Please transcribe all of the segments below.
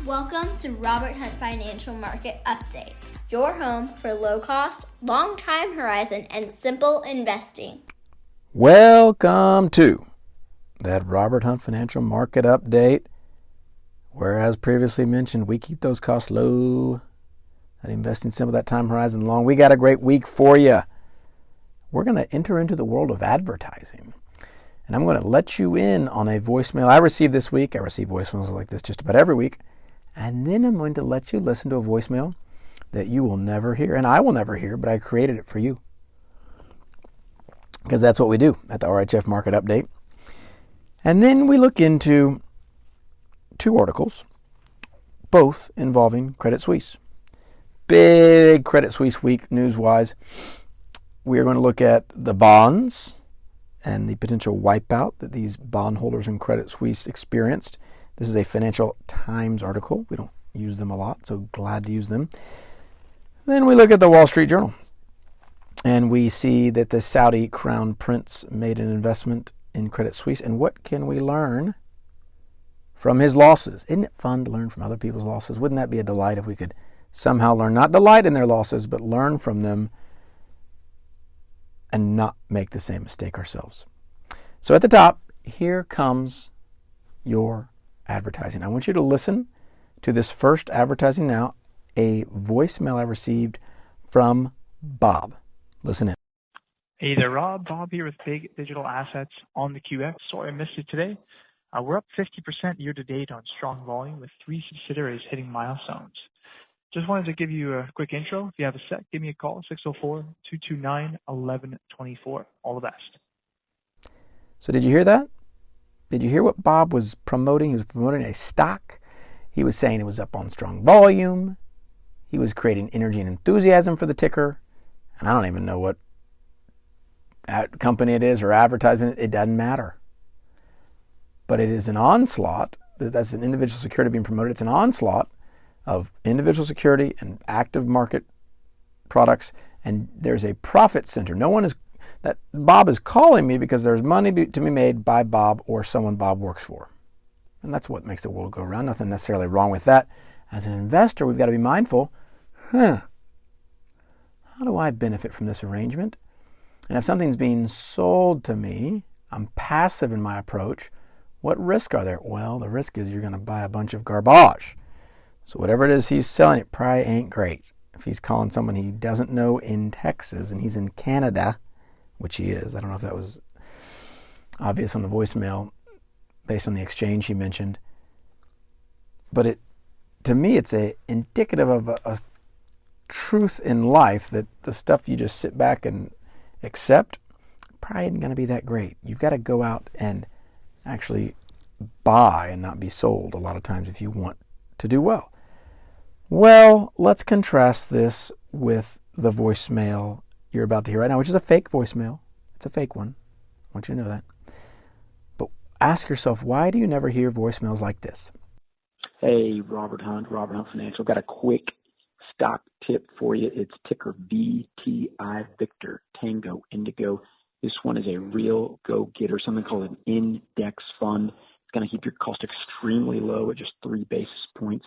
Welcome to Robert Hunt Financial Market Update, your home for low-cost, long-time horizon, and simple investing. Welcome to that Robert Hunt Financial Market Update. Whereas previously mentioned, we keep those costs low, that investing simple, that time horizon long. We got a great week for you. We're going to enter into the world of advertising. And I'm going to let you in on a voicemail I received this week. I receive voicemails like this just about every week. And then I'm going to let you listen to a voicemail that you will never hear, and I will never hear, but I created it for you. Because that's what we do at the RHF Market Update. And then we look into two articles, both involving Credit Suisse. Big Credit Suisse week news-wise. We are going to look at the bonds and the potential wipeout that these bondholders in Credit Suisse experienced. This is a Financial Times article. We don't use them a lot, so glad to use them. Then we look at the Wall Street Journal, and we see that the Saudi Crown Prince made an investment in Credit Suisse. And what can we learn from his losses? Isn't it fun to learn from other people's losses? Wouldn't that be a delight if we could somehow learn, not delight in their losses, but learn from them and not make the same mistake ourselves? So at the top, here comes your advertising. I want you to listen to this first advertising now, a voicemail I received from Bob. Listen in. Hey there, Rob. Bob here with Big Digital Assets on the QX. Sorry I missed it today. We're up 50% year to date on strong volume with 3 subsidiaries hitting milestones. Just wanted to give you a quick intro. If you have a sec, give me a call, 604-229-1124. All the best. So did you hear that? Did you hear what Bob was promoting? He was promoting a stock. He was saying it was up on strong volume. He was creating energy and enthusiasm for the ticker. And I don't even know what company it is or advertisement. It doesn't matter. But it is an onslaught. That's an individual security being promoted. It's an onslaught of individual security and active market products. And there's a profit center. No one is that Bob is calling me because there's money to be made by Bob or someone Bob works for. And that's what makes the world go round. Nothing necessarily wrong with that. As an investor, we've got to be mindful, how do I benefit from this arrangement? And if something's being sold to me, I'm passive in my approach. What risk are there? Well, the risk is you're going to buy a bunch of garbage. So whatever it is he's selling, it probably ain't great. If he's calling someone he doesn't know in Texas and he's in Canada, which he is. I don't know if that was obvious on the voicemail based on the exchange he mentioned. But to me, it's indicative of a truth in life that the stuff you just sit back and accept probably isn't going to be that great. You've got to go out and actually buy and not be sold a lot of times if you want to do well. Well, let's contrast this with the voicemail you're about to hear right now, which is a fake voicemail. It's a fake one. I want you to know that. But ask yourself, why do you never hear voicemails like this? Hey, Robert Hunt Financial. Got a quick stock tip for you. It's ticker VTI, Victor, Tango, Indigo. This one is a real go-getter, something called an index fund. It's going to keep your cost extremely low at just 3 basis points.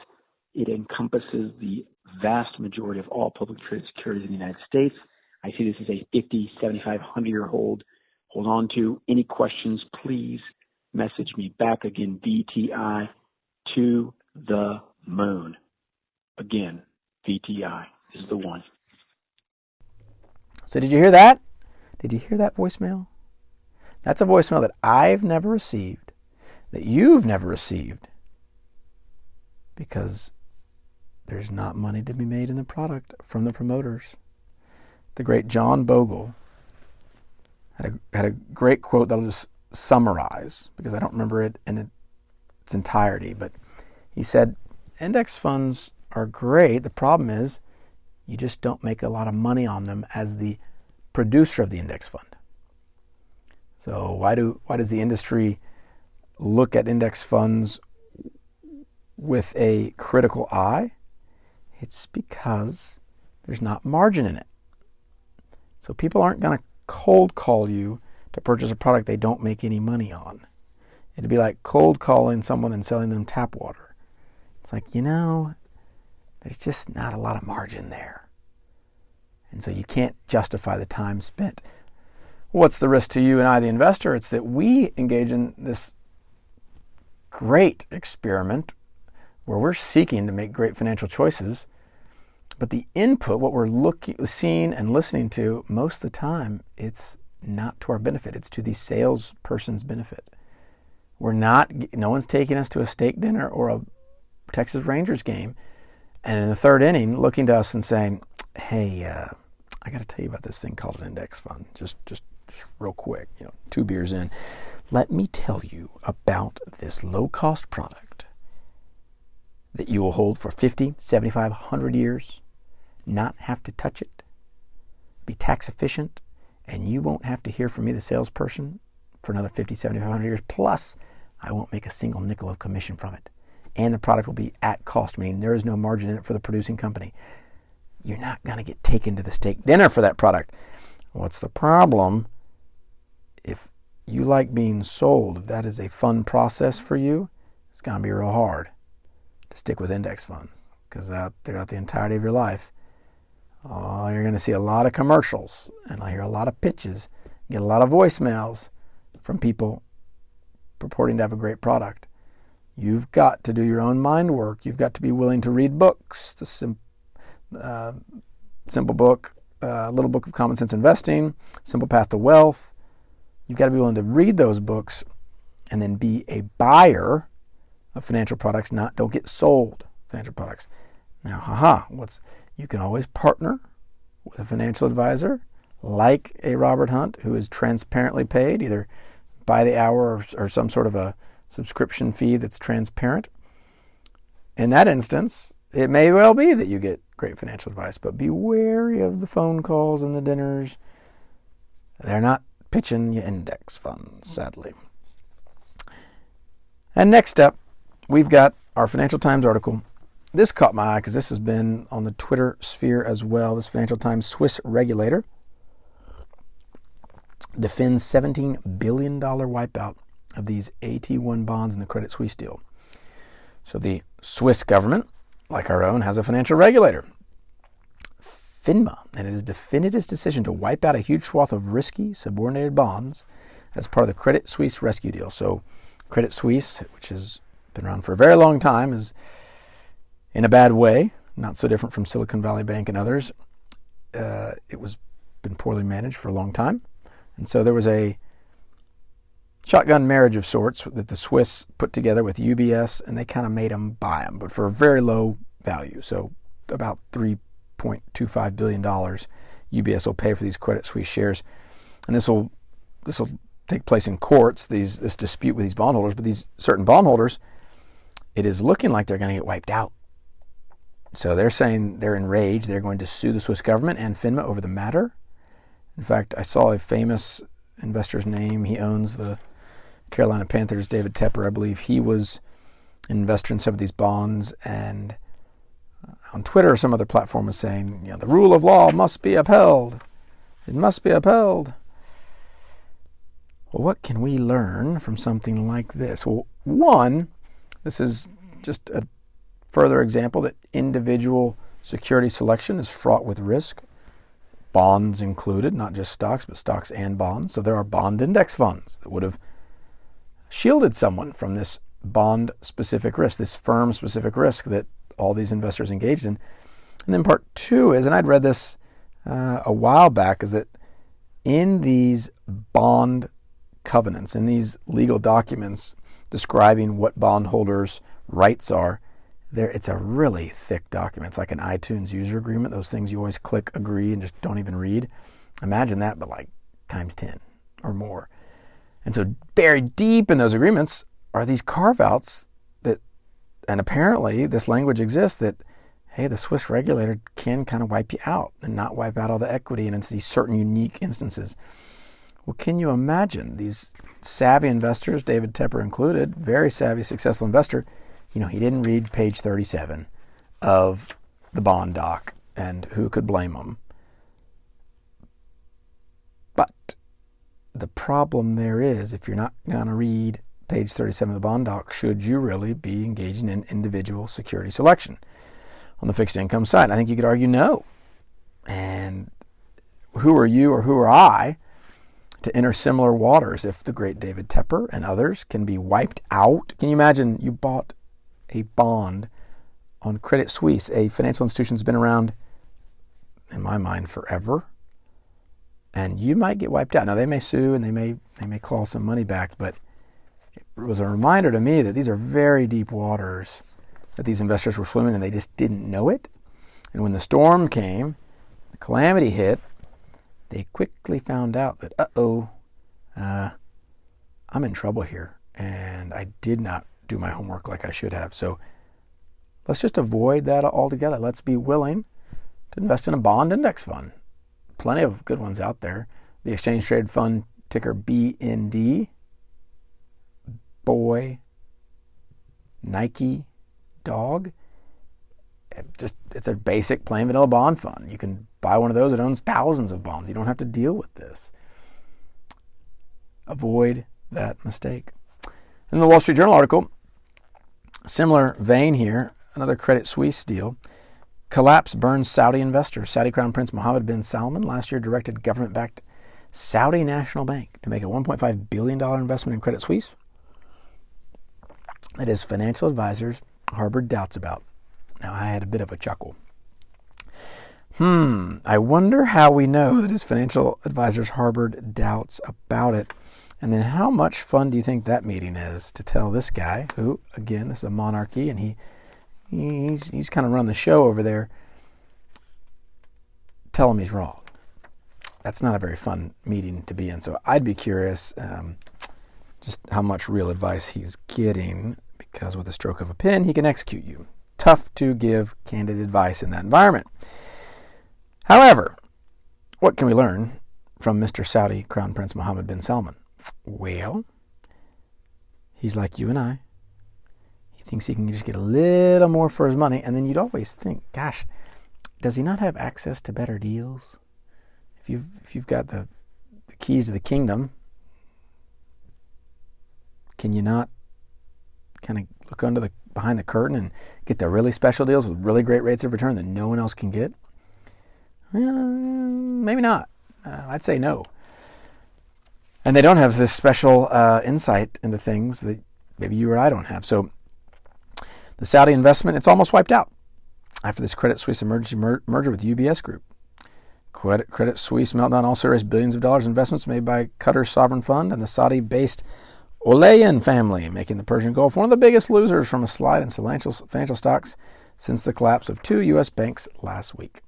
It encompasses the vast majority of all public traded securities in the United States. I see this as a 50, 75, 100-year hold. Hold on to. Any questions, please message me back. Again, VTI to the moon. Again, VTI is the one. So did you hear that? Did you hear that voicemail? That's a voicemail that I've never received, that you've never received, because there's not money to be made in the product from the promoters. The great John Bogle had a great quote that I'll just summarize because I don't remember it in its entirety. But he said, index funds are great. The problem is you just don't make a lot of money on them as the producer of the index fund. So why does the industry look at index funds with a critical eye? It's because there's not margin in it. So people aren't going to cold call you to purchase a product they don't make any money on. It'd be like cold calling someone and selling them tap water. It's like, there's just not a lot of margin there. And so you can't justify the time spent. What's the risk to you and I, the investor? It's that we engage in this great experiment where we're seeking to make great financial choices, but the input, what we're seeing and listening to, most of the time, it's not to our benefit. It's to the salesperson's benefit. No one's taking us to a steak dinner or a Texas Rangers game, and in the third inning, looking to us and saying, hey, I got to tell you about this thing called an index fund. Just real quick, 2 beers in. Let me tell you about this low-cost product that you will hold for 50, 75, 100 years, not have to touch it, be tax efficient, and you won't have to hear from me, the salesperson, for another 50, 75, 100 years. Plus, I won't make a single nickel of commission from it. And the product will be at cost, meaning there is no margin in it for the producing company. You're not going to get taken to the steak dinner for that product. What's the problem? If you like being sold, if that is a fun process for you, it's going to be real hard to stick with index funds, because throughout the entirety of your life, you're going to see a lot of commercials, and I hear a lot of pitches, get a lot of voicemails from people purporting to have a great product. You've got to do your own mind work. You've got to be willing to read books. The simple book, Little Book of Common Sense Investing, Simple Path to Wealth. You've got to be willing to read those books and then be a buyer of financial products, don't get sold financial products. Now, you can always partner with a financial advisor like a Robert Hunt, who is transparently paid, either by the hour or some sort of a subscription fee that's transparent. In that instance, it may well be that you get great financial advice, but be wary of the phone calls and the dinners. They're not pitching you index funds, sadly. And next up, we've got our Financial Times article. This caught my eye because this has been on the Twitter sphere as well. This Financial Times Swiss regulator defends $17 billion wipeout of these AT1 bonds in the Credit Suisse deal. So the Swiss government, like our own, has a financial regulator, FINMA, and it has defended its decision to wipe out a huge swath of risky subordinated bonds as part of the Credit Suisse rescue deal. So Credit Suisse, which has been around for a very long time, is in a bad way, not so different from Silicon Valley Bank and others. It was been poorly managed for a long time. And so there was a shotgun marriage of sorts that the Swiss put together with UBS, and they kind of made them buy them, but for a very low value. So about $3.25 billion UBS will pay for these Credit Suisse shares. And this will take place in courts, this dispute with these bondholders. But these certain bondholders, it is looking like they're going to get wiped out. So they're saying they're enraged. They're going to sue the Swiss government and FINMA over the matter. In fact, I saw a famous investor's name. He owns the Carolina Panthers, David Tepper, I believe. He was an investor in some of these bonds, and on Twitter or some other platform was saying, the rule of law must be upheld. It must be upheld. Well, what can we learn from something like this? Well, one, this is just a further example that individual security selection is fraught with risk. Bonds included, not just stocks, but stocks and bonds. So there are bond index funds that would have shielded someone from this bond-specific risk, this firm-specific risk that all these investors engaged in. And then part two is, and I'd read this a while back, is that in these bond covenants, in these legal documents describing what bondholders' rights are, it's a really thick document. It's like an iTunes user agreement, those things you always click agree and just don't even read. Imagine that, but like times 10 or more. And so buried deep in those agreements are these carve-outs that, and apparently this language exists that, hey, the Swiss regulator can kind of wipe you out and not wipe out all the equity, and it's these certain unique instances. Well, can you imagine these savvy investors, David Tepper included, very savvy, successful investor, he didn't read page 37 of the bond doc, and who could blame him? But the problem there is, if you're not going to read page 37 of the bond doc, should you really be engaging in individual security selection on the fixed income side? I think you could argue no. And who are you or who are I to enter similar waters if the great David Tepper and others can be wiped out? Can you imagine you bought a bond on Credit Suisse, a financial institution that's been around, in my mind, forever, and you might get wiped out. Now, they may sue and they may claw some money back, but it was a reminder to me that these are very deep waters that these investors were swimming in, and they just didn't know it. And when the storm came, the calamity hit, they quickly found out that, I'm in trouble here, and I did not do my homework like I should have. So let's just avoid that altogether. Let's be willing to invest in a bond index fund. Plenty of good ones out there. The exchange traded fund, ticker BND, boy, Nike, dog. It's a basic plain vanilla bond fund. You can buy one of those that owns thousands of bonds. You don't have to deal with this. Avoid that mistake. In the Wall Street Journal article, similar vein here, another Credit Suisse deal. Collapse burns Saudi investors. Saudi Crown Prince Mohammed bin Salman last year directed government-backed Saudi National Bank to make a $1.5 billion investment in Credit Suisse that his financial advisors harbored doubts about. Now, I had a bit of a chuckle. I wonder how we know that his financial advisors harbored doubts about it. And then how much fun do you think that meeting is to tell this guy, who, again, this is a monarchy, and he's kind of run the show over there, tell him he's wrong. That's not a very fun meeting to be in. So I'd be curious just how much real advice he's getting, because with a stroke of a pen, he can execute you. Tough to give candid advice in that environment. However, what can we learn from Mr. Saudi Crown Prince Mohammed bin Salman? Well, he's like you and I. He thinks he can just get a little more for his money, and then you'd always think, gosh, does he not have access to better deals? If you've got the keys to the kingdom, can you not kind of look behind the curtain and get the really special deals with really great rates of return that no one else can get? Maybe not. I'd say no. And they don't have this special insight into things that maybe you or I don't have. So the Saudi investment, it's almost wiped out after this Credit Suisse emergency merger with UBS Group. Credit Suisse meltdown also raised billions of dollars in investments made by Qatar's sovereign fund and the Saudi-based Olayan family, making the Persian Gulf one of the biggest losers from a slide in financial stocks since the collapse of 2 U.S. banks last week.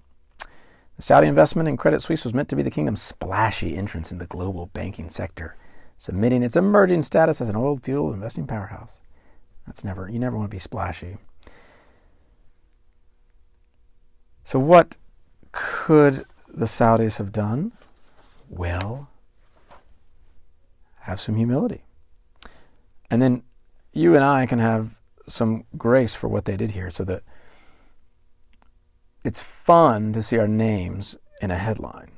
The Saudi investment in Credit Suisse was meant to be the kingdom's splashy entrance in the global banking sector, cementing its emerging status as an oil-fueled investing powerhouse. You never want to be splashy. So what could the Saudis have done? Well, have some humility. And then you and I can have some grace for what they did here, so that it's fun to see our names in a headline.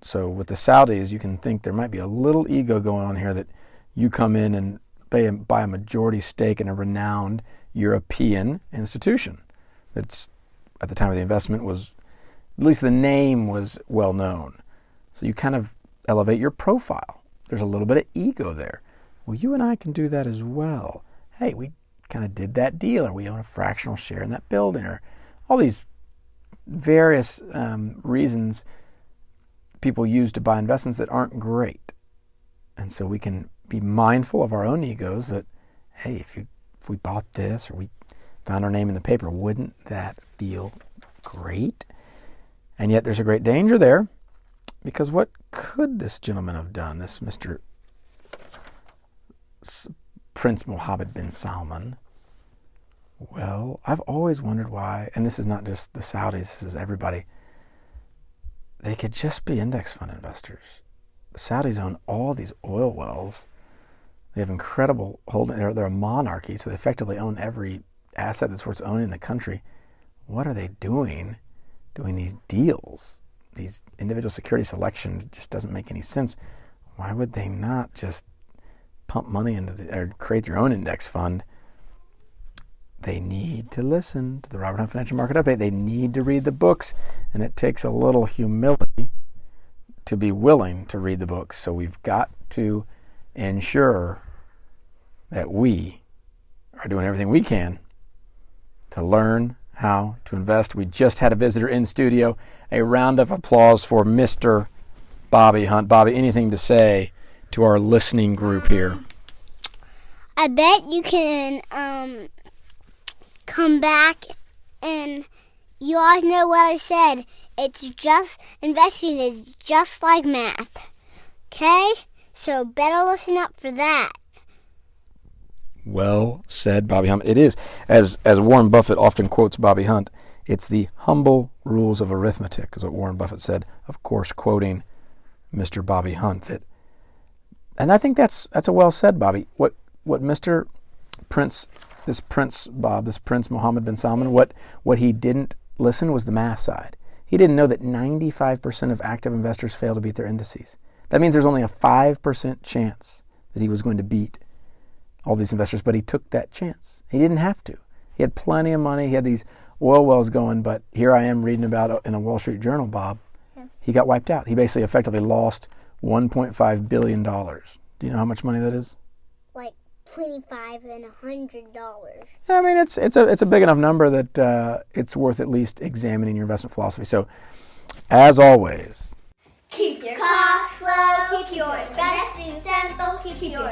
So with the Saudis, you can think there might be a little ego going on here, that you come in and buy a majority stake in a renowned European institution that's, at the time of the investment, was, at least the name was well known. So you kind of elevate your profile. There's a little bit of ego there. Well, you and I can do that as well. Hey, we kind of did that deal, or we own a fractional share in that building, or all these various reasons people use to buy investments that aren't great. And so we can be mindful of our own egos, that, hey, if we bought this, or we found our name in the paper, wouldn't that feel great? And yet there's a great danger there, because what could this gentleman have done, this Mr. Prince Mohammed bin Salman? Well, I've always wondered why, and this is not just the Saudis, this is everybody, they could just be index fund investors. The Saudis own all these oil wells. They have incredible holding. They're a monarchy, so they effectively own every asset that's worth owning in the country. What are they doing these deals? These individual security selections just doesn't make any sense. Why would they not just pump money into or create their own index fund, they need to listen to the Robert Hunt Financial Market Update. They need to read the books, and it takes a little humility to be willing to read the books. So we've got to ensure that we are doing everything we can to learn how to invest. We just had a visitor in studio. A round of applause for Mr. Bobby Hunt. Bobby, anything to say to our listening group here? I bet you can come back, and you all know what I said. It's just, investing is just like math. Okay? So better listen up for that. Well said, Bobby Hunt. It is, as Warren Buffett often quotes Bobby Hunt, it's the humble rules of arithmetic, is what Warren Buffett said, of course, quoting Mr. Bobby Hunt. And I think that's a well said, Bobby. What Mr. Prince Mohammed bin Salman, what he didn't listen was the math side. He didn't know that 95% of active investors fail to beat their indices. That means there's only a 5% chance that he was going to beat all these investors, but he took that chance. He didn't have to. He had plenty of money. He had these oil wells going, but here I am reading about in a Wall Street Journal, Bob. Yeah. He got wiped out. He basically effectively lost $1.5 billion. Do you know how much money that is? Like $25 and $100. I mean, it's a big enough number that it's worth at least examining your investment philosophy. So, as always, keep your costs low, keep your investing simple, keep your